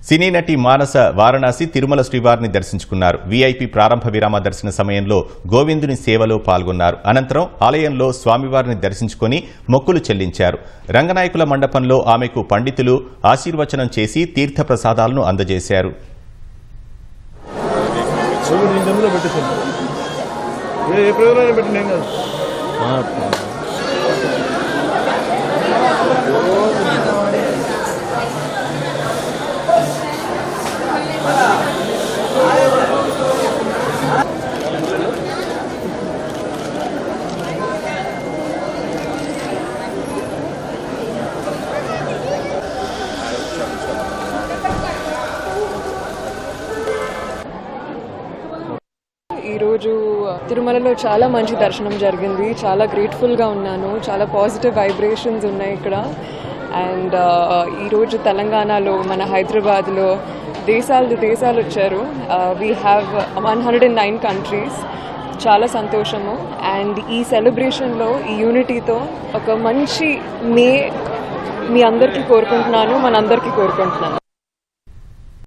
సినీ నటి మానస వారణాసి తిరుమల శ్రీవారిని దర్శించుకున్నారు. వీఐపీ ప్రారంభ విరామ దర్శన సమయంలో గోవిందుని సేవలో పాల్గొన్నారు. అనంతరం ఆలయంలో స్వామివారిని దర్శించుకుని మొక్కులు చెల్లించారు. రంగనాయకుల మండపంలో ఆమెకు పండితులు ఆశీర్వచనం చేసి తీర్థ ప్రసాదాలను అందజేశారు. ఈరోజు తిరుమలలో చాలా మంచి దర్శనం జరిగింది. చాలా గ్రేట్ఫుల్గా ఉన్నాను. చాలా పాజిటివ్ వైబ్రేషన్స్ ఉన్నాయి ఇక్కడ. అండ్ ఈరోజు తెలంగాణలో మన హైదరాబాద్లో దేశాలు వచ్చారు. We have 109 countries. చాలా సంతోషము. అండ్ ఈ సెలబ్రేషన్లో ఈ యూనిటీతో ఒక మంచి మే మీ అందరికీ కోరుకుంటున్నాను, మనందరికీ కోరుకుంటున్నాను.